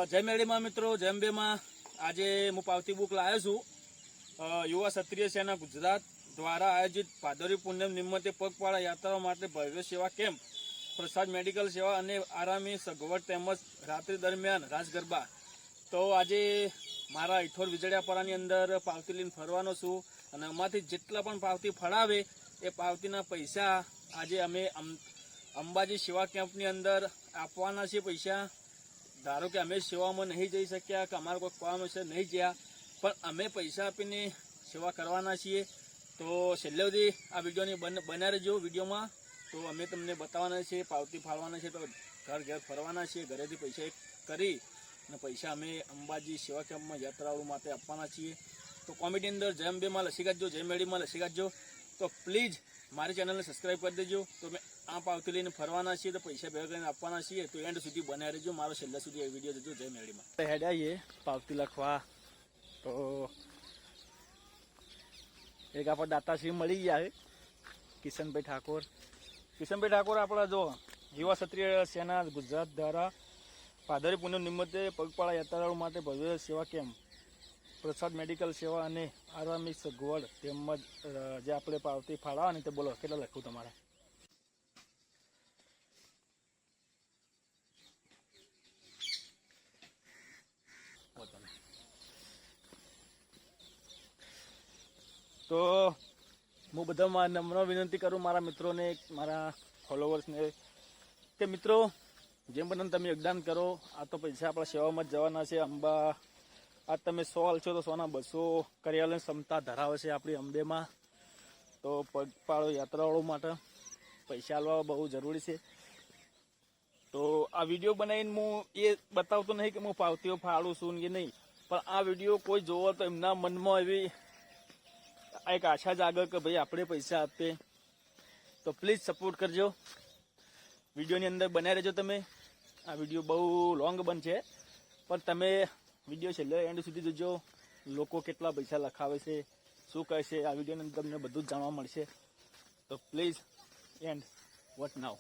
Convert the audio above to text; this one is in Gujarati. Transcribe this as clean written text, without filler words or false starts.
જય મેળીમાં મિત્રો, જય અંબેમાં. આજે હું પાવતી બુક લાવ્યો છું. યુવા ક્ષત્રિય સેના ગુજરાત દ્વારા આયોજિત ભાદરવી પૂનમ નિમિત્તે પગપાળા યાત્રાઓ માટે ભવ્ય સેવા કેમ્પ, પ્રસાદ મેડિકલ સેવા અને આરામી સગવડ તેમજ રાત્રિ દરમિયાન રાસ ગરબા. તો આજે મારા ઇઠોર વિજળિયાપરાની અંદર પાવતી લઈને ફરવાનો છું અને એમાંથી જેટલા પણ પાવતી ફળાવે એ પાવતીના પૈસા આજે અમે અંબાજી સેવા કેમ્પની અંદર આપવાના છે. પૈસા ધારો કે અમે સેવામાં નહીં જઈ શક્યા કે અમારા કોઈ કામ હશે નહીં ગયા, પણ અમે પૈસા આપીને સેવા કરવાના છીએ. તો છેલ્લે સુધી આ વિડીયોની બન્યા રહેજો. વિડીયોમાં તો અમે તમને બતાવવાના છીએ, પાવતી ફાળવાના છે, તો ઘર ઘર ફરવાના છીએ. ઘરેથી પૈસા કરી અને પૈસા અમે અંબાજી સેવા કેમ્પમાં યાત્રાળુ માટે આપવાના છીએ. તો કોમેડી અંદર જય અંબેમાં લસી કાઢજો, જય મેળીમાં લસી કાઢજો. તો પ્લીઝ મારી ચેનલને સબસ્ક્રાઈબ કરી દેજો. તો મેં આ પાવતી લઈને ફરવાના છીએ, તો પૈસા ભેગા કરીને આપવાના છીએ. તો એન્ડ સુધી બનાવી રહેજો, મારો છેલ્લા સુધી એ વિડીયો જોજો. જય મેળીમાં હેડ આવીએ પાવતી લખવા. તો એક આપણે દાતાશ્રી મળી ગયા છે, કિશનભાઈ ઠાકોર. કિશનભાઈ ઠાકોર આપણા જો યુવા ક્ષત્રિય સેના ગુજરાત દ્વારા ભાદરવી પૂનમ નિમિત્તે પગપાળા યાત્રાળુ માટે ભવ્ય સેવા કેમ્પ, પ્રસાદ મેડિકલ સેવા અને આરામી સગવડ તેમજ જે આપણે પાવતી ફાળવવાની તે બોલો કેટલા લખું તમારે? તો હું બધા નમ્ર વિનંતી કરું મારા મિત્રોને, મારા ફોલોવર્સને કે મિત્રો જેમ બને તમે યોગદાન કરો. આ તો પૈસા આપણા સેવામાં જ જવાના છે. અંબા આ તમે 100 હાલશો તો 100ના 200 કરિયાલની ક્ષમતા ધરાવે છે આપણી અંબેમાં. તો પગપાળો યાત્રાળુ માટે પૈસા આલવા બહુ જરૂરી છે. તો આ વિડીયો બનાવીને હું એ બતાવતો નહીં કે હું પાવતીઓ ફાળું છું કે નહીં, પણ આ વિડીયો કોઈ જોવો તો એમના મનમાં એવી એક આશા જાગે કે ભાઈ આપણે પૈસા આપીએ. તો પ્લીઝ સપોર્ટ કરજો. વિડીયોની અંદર બન્યા રહેજો તમે. આ વિડીયો બહુ લોંગ બનશે, પણ તમે વિડીયો છેલ્લે એન્ડ સુધી જોજો. લોકો કેટલા પૈસા લખાવે છે, શું કહે છે, આ વિડીયોની અંદર તમને બધું જ જાણવા મળશે. તો પ્લીઝ એન્ડ વોટ નાઉ.